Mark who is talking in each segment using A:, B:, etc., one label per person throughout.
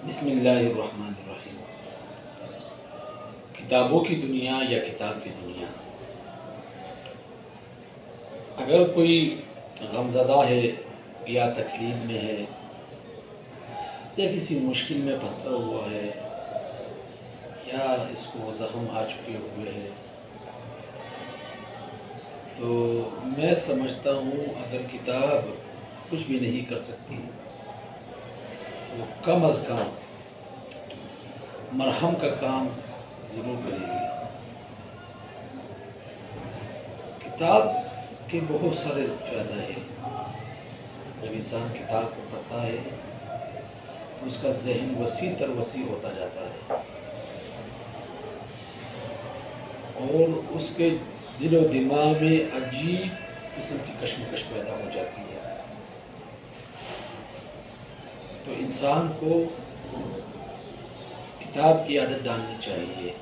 A: بسم اللہ الرحمن الرحیم۔ کتابوں کی دنیا یا کتاب کی دنیا، اگر کوئی غمزدہ ہے یا تکلیف میں ہے یا کسی مشکل میں پھنسا ہوا ہے یا اس کو زخم آ چکے ہوئے ہیں، تو میں سمجھتا ہوں اگر کتاب کچھ بھی نہیں کر سکتی تو کم از کم مرہم کا کام ضرور کرے گی۔ کتاب کے بہت سارے فائدہ ہیں۔ جب انسان کتاب کو پڑھتا ہے تو اس کا ذہن وسیع تر وسیع ہوتا جاتا ہے اور اس کے دل و دماغ میں عجیب قسم کی کشمکش پیدا ہو جاتی ہے۔ تو انسان کو کتاب کی عادت ڈالنی چاہیے۔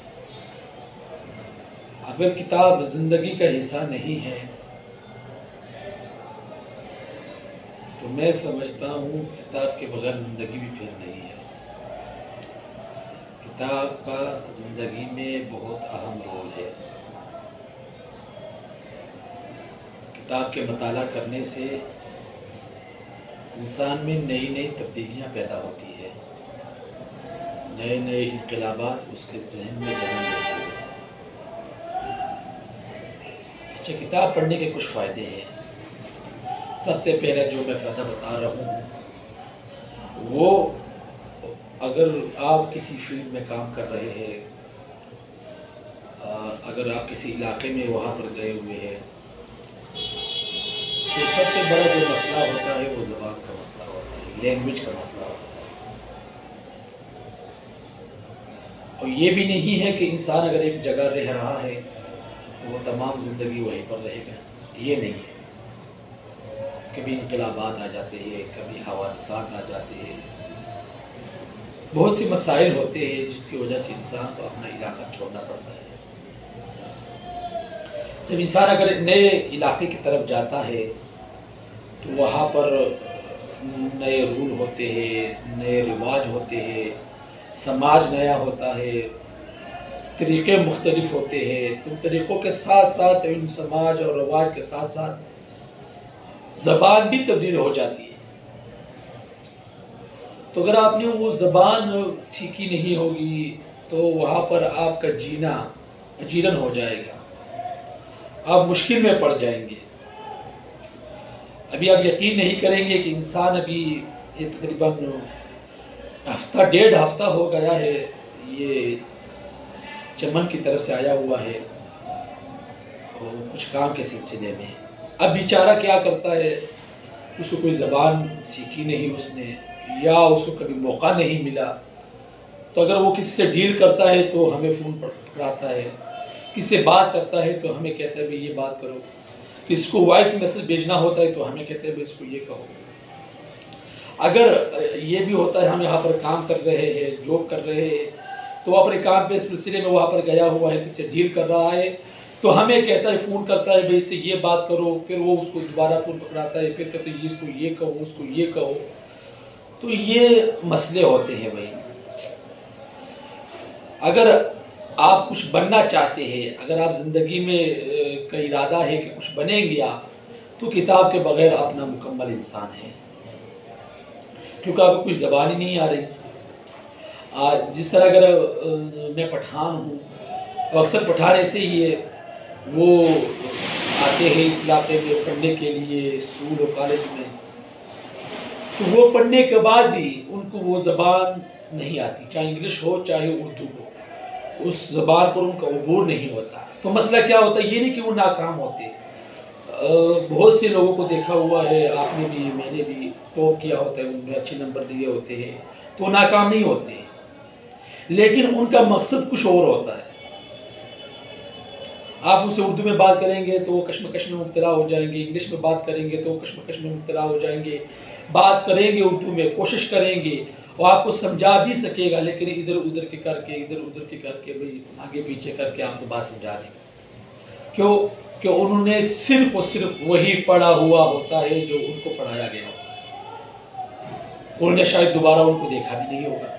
A: اگر کتاب زندگی کا حصہ نہیں ہے تو میں سمجھتا ہوں کتاب کے بغیر زندگی بھی پھر نہیں ہے۔ کتاب کا زندگی میں بہت اہم رول ہے۔ کتاب کے مطالعہ کرنے سے انسان میں نئی نئی تبدیلیاں پیدا ہوتی ہے، نئے نئے انقلابات اس کے ذہن میں جنم لیتے ہیں۔ اچھا، کتاب پڑھنے کے کچھ فائدے ہیں۔ سب سے پہلا جو میں فائدہ بتا رہا ہوں وہ، اگر آپ کسی فیلڈ میں کام کر رہے ہیں، اگر آپ کسی علاقے میں وہاں پر گئے ہوئے ہیں، تو سب سے بڑا جو مسئلہ ہوتا ہے وہ زبان کا مسئلہ ہوتا ہے، لینگویج کا مسئلہ ہوتا ہے۔ اور یہ بھی نہیں ہے کہ انسان اگر ایک جگہ رہ رہا ہے تو وہ تمام زندگی وہیں پر رہے گا، یہ نہیں ہے۔ کبھی انقلابات آ جاتے ہیں، کبھی حوادثات آ جاتے ہیں، بہت سی مسائل ہوتے ہیں جس کی وجہ سے انسان کو اپنا علاقہ چھوڑنا پڑتا ہے۔ جب انسان اگر نئے علاقے کی طرف جاتا ہے تو وہاں پر نئے رول ہوتے ہیں، نئے رواج ہوتے ہیں، سماج نیا ہوتا ہے، طریقے مختلف ہوتے ہیں۔ تو طریقوں کے ساتھ ساتھ ان سماج اور رواج کے ساتھ ساتھ زبان بھی تبدیل ہو جاتی ہے۔ تو اگر آپ نے وہ زبان سیکھی نہیں ہوگی تو وہاں پر آپ کا جینا اجیرن ہو جائے گا، آپ مشکل میں پڑ جائیں گے۔ ابھی آپ یقین نہیں کریں گے کہ انسان ابھی یہ تقریباً ہفتہ ڈیڑھ ہفتہ ہو گیا ہے، یہ چمن کی طرف سے آیا ہوا ہے اور کچھ کام کے سلسلے میں۔ اب بیچارہ کیا کرتا ہے، اس کو کوئی زبان سیکھی نہیں اس نے، یا اس کو کبھی موقع نہیں ملا، تو اگر وہ کسی سے ڈیل کرتا ہے تو ہمیں فون پکڑاتا ہے، کسی سے بات کرتا ہے تو ہمیں کہتا ہے بھئی یہ بات کرو، کسی کو وائس میسج بھیجنا ہوتا ہے تو ہمیں کہتے ہیں بھئی اس کو یہ کہو۔ اگر یہ بھی ہوتا ہے ہم یہاں پر کام کر رہے ہیں، جاب کر رہے ہیں، تو اپنے کام پہ سلسلے میں وہاں پر گیا ہوا ہے، کسی سے ڈیل کر رہا ہے تو ہمیں کہتا ہے، فون کرتا ہے بھئی اس سے یہ بات کرو، پھر وہ اس کو دوبارہ فون پکڑاتا ہے، پھر کہتے ہیں اس کو یہ کہو، اس کو یہ کہو۔ تو یہ مسئلے ہوتے ہیں بھائی۔ اگر آپ کچھ بننا چاہتے ہیں، اگر آپ زندگی میں کا ارادہ ہے کہ کچھ بنیں گے آپ، تو کتاب کے بغیر آپ نامکمل انسان ہیں، کیونکہ آپ کو کچھ زبان ہی نہیں آ رہی۔ جس طرح اگر میں پٹھان ہوں، اکثر پٹھان ایسے ہی ہے، وہ آتے ہیں اس علاقے میں پڑھنے کے لیے اسکول اور کالج میں، تو وہ پڑھنے کے بعد بھی ان کو وہ زبان نہیں آتی، چاہے انگلش ہو چاہے اردو ہو، اس زبان پر ان کا عبور نہیں ہوتا۔ تو مسئلہ کیا ہوتا ہے، یہ نہیں کہ وہ ناکام ہوتے۔ بہت سے لوگوں کو دیکھا ہوا ہے، آپ نے بھی میں نے بھی ٹاپ کیا ہوتا ہے، ان میں اچھے نمبر دیے ہوتے ہیں تو وہ ناکام نہیں ہوتے، لیکن ان کا مقصد کچھ اور ہوتا ہے۔ آپ ان سے اردو میں بات کریں گے تو وہ کشمکش میں مبتلا ہو جائیں گے، انگلش میں بات کریں گے تو وہ کشمکش میں مبتلا ہو جائیں گے، بات کریں گے اردو میں، کوشش کریں گے اور آپ کو سمجھا بھی سکے گا، لیکن ادھر ادھر کے کر کے بھئی آگے پیچھے کر کے آپ کو بات سمجھا دے گا۔ کیوں کہ انہوں نے صرف اور صرف وہی پڑھا ہوا ہوتا ہے جو ان کو پڑھایا گیا ہوتا ہے، انہوں نے شاید دوبارہ ان کو دیکھا بھی نہیں ہوگا۔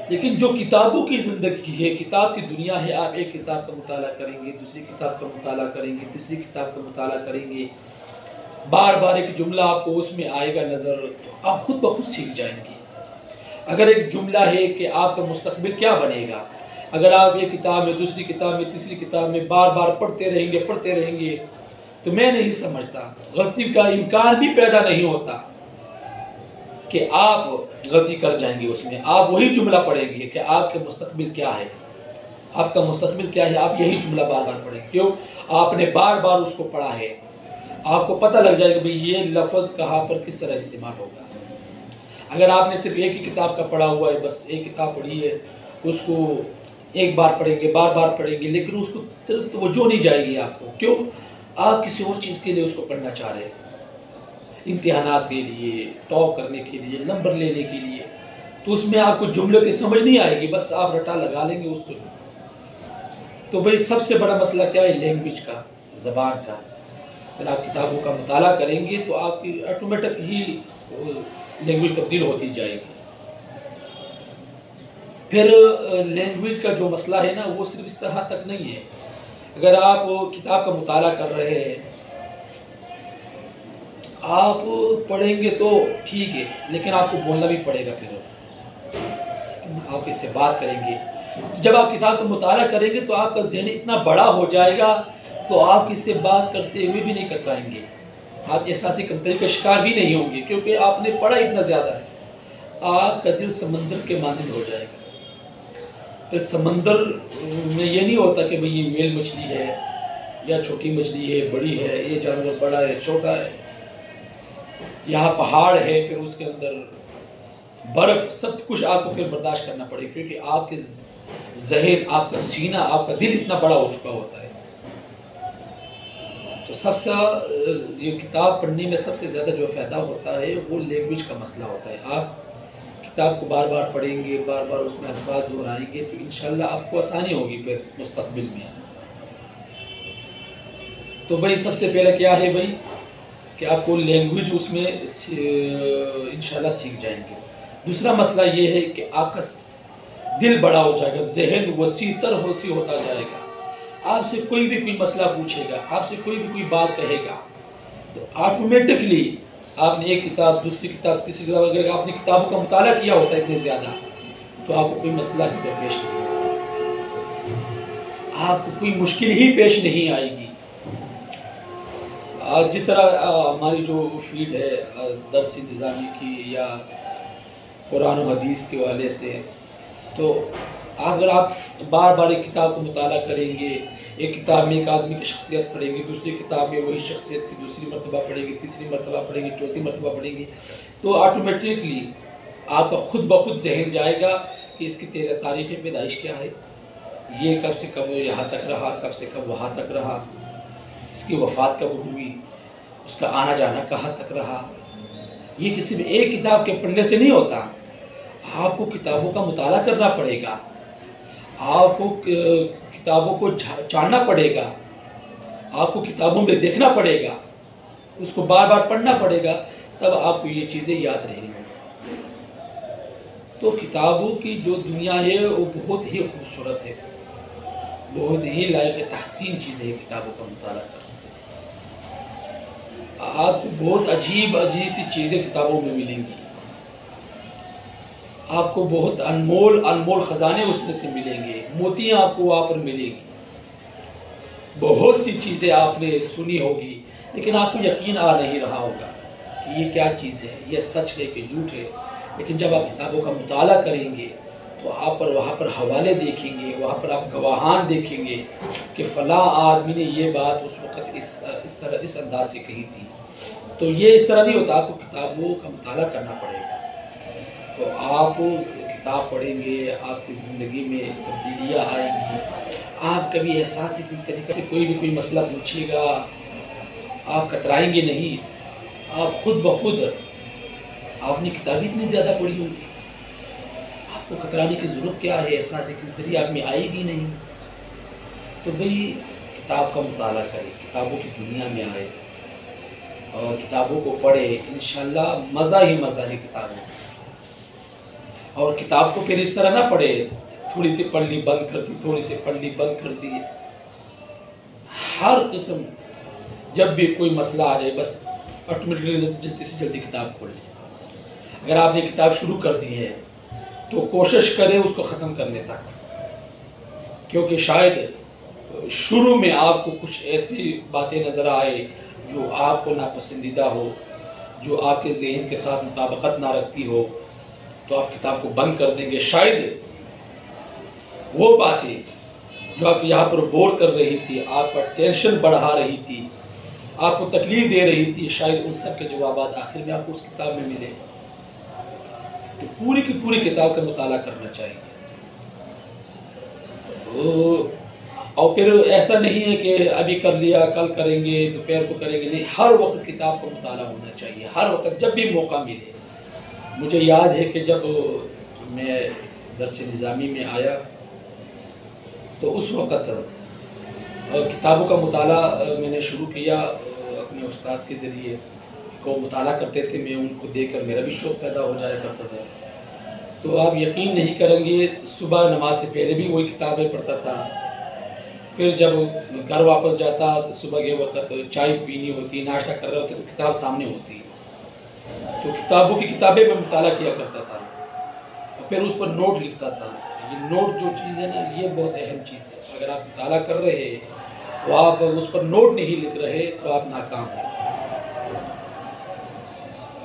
A: لیکن جو کتابوں کی زندگی ہے، کتاب کی دنیا ہے، آپ ایک کتاب کا مطالعہ کریں گے، دوسری کتاب کا مطالعہ کریں گے، تیسری کتاب کا مطالعہ کریں گے، بار بار ایک جملہ آپ کو اس میں آئے گا نظر، تو آپ خود بخود سیکھ جائیں گے۔ اگر ایک جملہ ہے کہ آپ کا مستقبل کیا بنے گا، اگر آپ ایک کتاب میں، دوسری کتاب میں، تیسری کتاب میں بار بار پڑھتے رہیں گے تو میں نہیں سمجھتا، غلطی کا امکان بھی پیدا نہیں ہوتا کہ آپ غلطی کر جائیں گے اس میں۔ آپ وہی جملہ پڑھیں گے کہ آپ کے مستقبل کیا ہے، آپ کا مستقبل کیا ہے، آپ یہی جملہ بار بار پڑھیں گے، کیوں؟ آپ نے بار بار اس کو پڑھا ہے، آپ کو پتہ لگ جائے گا بھئی یہ لفظ کہاں پر کس طرح استعمال ہوگا۔ اگر آپ نے صرف ایک ہی کتاب کا پڑھا ہوا ہے، بس ایک کتاب پڑھی ہے، اس کو ایک بار پڑھیں گے، بار بار پڑھیں گے، لیکن اس کو توجہ نہیں جائے گی آپ کو، کیوں؟ آپ کسی اور چیز کے لیے اس کو پڑھنا چاہ رہے ہیں، امتحانات کے لیے، ٹاپ کرنے کے لیے، نمبر لینے کے لیے، تو اس میں آپ کو جملے کی سمجھ نہیں آئے گی، بس آپ رٹا لگا لیں گے اس کو۔ تو بھئی سب سے بڑا مسئلہ کیا ہے؟ لینگویج کا، زبان کا۔ اگر آپ کتابوں کا مطالعہ کریں گے تو آپ کی آٹومیٹک ہی لینگویج تبدیل ہوتی جائے گی۔ پھر لینگویج کا جو مسئلہ ہے نا، وہ صرف اس طرح تک نہیں ہے۔ اگر آپ کتاب کا مطالعہ کر رہے ہیں، آپ پڑھیں گے تو ٹھیک ہے، لیکن آپ کو بولنا بھی پڑے گا، پھر آپ اس سے بات کریں گے۔ جب آپ کتاب کا مطالعہ کریں گے تو آپ کا ذہن اتنا بڑا ہو جائے گا تو آپ کس سے بات کرتے ہوئے بھی نہیں کترائیں گے، آپ احساسی کمتری کا شکار بھی نہیں ہوں گے، کیونکہ آپ نے پڑھا اتنا زیادہ ہے۔ آپ کا دل سمندر کے مانند ہو جائے گا۔ پھر سمندر میں یہ نہیں ہوتا کہ بھئی یہ ویل مچھلی ہے یا چھوٹی مچھلی ہے، بڑی ہے، یہ جانور بڑا ہے، چھوٹا ہے، یہاں پہاڑ ہے، پھر اس کے اندر برف، سب کچھ آپ کو پھر برداشت کرنا پڑے، کیونکہ آپ کے ذہن، آپ کا سینہ، آپ کا دل اتنا بڑا ہو چکا ہوتا ہے۔ تو سب سے یہ کتاب پڑھنے میں سب سے زیادہ جو فائدہ ہوتا ہے وہ لینگویج کا مسئلہ ہوتا ہے۔ آپ کتاب کو بار بار پڑھیں گے، بار بار اس میں الفاظ دہرائیں گے تو انشاءاللہ آپ کو آسانی ہوگی پھر مستقبل میں۔ تو بھئی سب سے پہلے کیا ہے بھئی کہ آپ کو لینگویج اس میں انشاءاللہ سیکھ جائیں گے۔ دوسرا مسئلہ یہ ہے کہ آپ کا دل بڑا ہو جائے گا، ذہن وسیع تر ہوتا جائے گا۔ آپ سے کوئی بھی کوئی مسئلہ پوچھے گا، آپ سے کوئی بھی کوئی بات کہے گا تو آٹومیٹکلی آپ نے ایک کتاب، دوسری کتاب، تیسری کتاب، اگر آپ نے کتابوں کا مطالعہ کیا ہوتا ہے اتنے زیادہ تو آپ کو کوئی مسئلہ ہی درپیش نہیں ہوگا، آپ کو کوئی مشکل ہی پیش نہیں آئے گی۔ جس طرح ہماری جو فیڈ ہے درس انتظامی کی یا قرآن و حدیث کے والے سے، تو اگر آپ بار بار ایک کتاب کو مطالعہ کریں گے، ایک کتاب میں ایک آدمی کی شخصیت پڑھیں گے، دوسری کتاب میں وہی شخصیت کی دوسری مرتبہ پڑھیں گے، تیسری مرتبہ پڑھیں گے، چوتھی مرتبہ پڑھیں گے، تو آٹومیٹکلی آپ کا خود بخود ذہن جائے گا کہ اس کی تاریخ پیدائش کیا ہے، یہ کب سے کب یہاں تک رہا، کب سے کب وہاں تک رہا، اس کی وفات کب ہوئی، اس کا آنا جانا کہاں تک رہا۔ یہ کسی بھی ایک کتاب کے پڑھنے سے نہیں ہوتا، آپ کو کتابوں کا مطالعہ کرنا پڑے گا، آپ کو کتابوں کو جاننا پڑے گا، آپ کو کتابوں میں دیکھنا پڑے گا، اس کو بار بار پڑھنا پڑے گا، تب آپ کو یہ چیزیں یاد رہیں گی۔ تو کتابوں کی جو دنیا ہے وہ بہت ہی خوبصورت ہے، بہت ہی لائق تحسین چیز ہے کتابوں کا مطالعہ کرنا۔ آپ کو بہت عجیب سی چیزیں کتابوں میں ملیں گی، آپ کو بہت انمول خزانے اس میں سے ملیں گے، موتیاں آپ کو وہاں پر ملیں گی، بہت سی چیزیں آپ نے سنی ہوگی لیکن آپ کو یقین آ نہیں رہا ہوگا کہ یہ کیا چیز ہے، یہ سچ ہے کہ جھوٹ ہے۔ لیکن جب آپ کتابوں کا مطالعہ کریں گے تو آپ وہاں پر حوالے دیکھیں گے، وہاں پر آپ گواہان دیکھیں گے کہ فلاں آدمی نے یہ بات اس وقت اس انداز سے کہی تھی۔ تو یہ اس طرح نہیں ہوتا، آپ کو کتابوں کا مطالعہ کرنا پڑے گا۔ تو آپ کتاب پڑھیں گے، آپ کی زندگی میں تبدیلیاں آئیں گی، آپ کبھی احساس کی طریقے سے کوئی بھی کوئی مسئلہ پوچھے گا آپ کترائیں گے نہیں، آپ خود بخود، آپ نے کتابیں اتنی زیادہ پڑھی ہوگی، آپ کو کترانے کی ضرورت کیا ہے، احساس کی آپ میں آئے گی نہیں۔ تو بھئی کتاب کا مطالعہ کریں، کتابوں کی دنیا میں آئے اور کتابوں کو پڑھے، انشاءاللہ مزہ ہی مزہ ہے کتابوں۔ اور کتاب کو پھر اس طرح نہ پڑھے تھوڑی سی پڑھ لی بند کر دی، تھوڑی سی پڑھ لی بند کر دی. ہر قسم جب بھی کوئی مسئلہ آ جائے بس آٹومیٹکلی جلدی سے جلدی کتاب کھول لیں. اگر آپ نے کتاب شروع کر دی ہے تو کوشش کریں اس کو ختم کرنے تک، کیونکہ شاید شروع میں آپ کو کچھ ایسی باتیں نظر آئے جو آپ کو ناپسندیدہ ہو، جو آپ کے ذہن کے ساتھ مطابقت نہ رکھتی ہو، تو آپ کتاب کو بند کر دیں گے. شاید وہ باتیں جو آپ یہاں پر بور کر رہی تھی، آپ کا ٹینشن بڑھا رہی تھی، آپ کو تکلیف دے رہی تھی، شاید ان سب کے جوابات آخر میں آپ کو اس کتاب میں ملے. تو پوری کی پوری کتاب کا مطالعہ کرنا چاہیے. اور پھر ایسا نہیں ہے کہ ابھی کر لیا کل کریں گے دوپہر کو کریں گے، نہیں، ہر وقت کتاب کا مطالعہ ہونا چاہیے، ہر وقت جب بھی موقع ملے. مجھے یاد ہے کہ جب میں درس نظامی میں آیا تو اس وقت کتابوں کا مطالعہ میں نے شروع کیا اپنے استاد کے ذریعے. وہ مطالعہ کرتے تھے، میں ان کو دیکھ کر میرا بھی شوق پیدا ہو جایا کرتا تھا. تو آپ یقین نہیں کریں گے، صبح نماز سے پہلے بھی وہی کتابیں پڑھتا تھا. پھر جب گھر واپس جاتا صبح کے وقت چائے پینی ہوتی، ناشتہ کر رہے ہوتے تو کتاب سامنے ہوتی، تو کتابوں کی کتابیں میں مطالعہ کیا کرتا تھا اور پھر اس پر نوٹ لکھتا تھا. یہ نوٹ جو چیز ہے نا، یہ بہت اہم چیز ہے. اگر آپ مطالعہ کر رہے ہیں تو آپ اس پر نوٹ نہیں لکھ رہے تو آپ ناکام ہیں.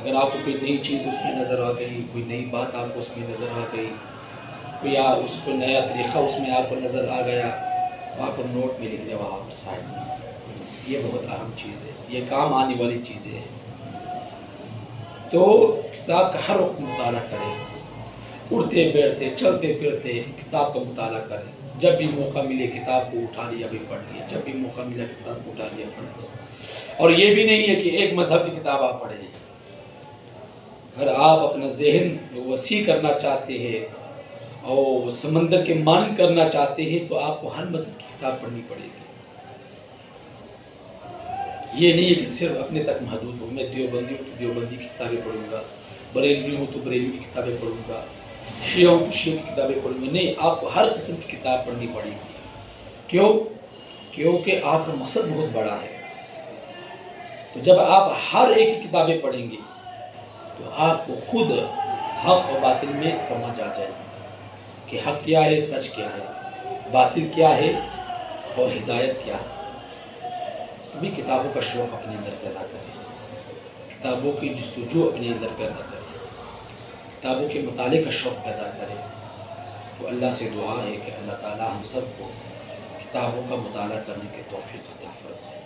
A: اگر آپ کو کوئی نئی چیز اس میں نظر آ گئی، کوئی نئی بات آپ کو اس میں نظر آ گئی، کوئی اس کو نیا طریقہ اس میں آپ کو نظر آ گیا، تو آپ کو نوٹ میں لکھ دیں وہاں پر سائڈ میں. یہ بہت اہم چیز ہے، یہ کام آنے والی چیزیں ہیں. تو کتاب کا ہر وقت مطالعہ کریں، اٹھتے بیٹھتے چلتے پھرتے کتاب کا مطالعہ کریں. جب بھی موقع ملے کتاب کو اٹھا لیا بھی پڑھ لیا، جب بھی موقع ملا کتاب کو اٹھا لیا پڑھ لیا. اور یہ بھی نہیں ہے کہ ایک مذہب کی کتاب آپ پڑھیں. اگر آپ اپنا ذہن وسیع کرنا چاہتے ہیں اور سمندر کے مانند کرنا چاہتے ہیں تو آپ کو ہر مذہب کی کتاب پڑھنی پڑے گی. یہ نہیں ہے کہ صرف اپنے تک محدود ہوں. میں دیوبندی ہوں تو دیوبندی کی کتابیں پڑھوں گا، بریلوی ہوں تو بریلوی کی کتابیں پڑھوں گا، شیعہ ہوں تو شیعہ کی کتابیں پڑھوں گا. نہیں، آپ کو ہر قسم کی کتاب پڑھنی پڑے گی. کیوں؟ کیونکہ آپ کا مقصد بہت بڑا ہے. تو جب آپ ہر ایک کی کتابیں پڑھیں گے تو آپ کو خود حق و باطل میں سمجھ آ جائے گی کہ حق کیا ہے، سچ کیا ہے، باطل کیا ہے اور ہدایت کیا ہے. تبھی کتابوں کا شوق اپنے اندر پیدا کریں، کتابوں کی جستجو اپنے اندر پیدا کریں، کتابوں کے مطالعے کا شوق پیدا کریں. تو اللہ سے دعا ہے کہ اللہ تعالی ہم سب کو کتابوں کا مطالعہ کرنے کی توفیق عطا فرمائے.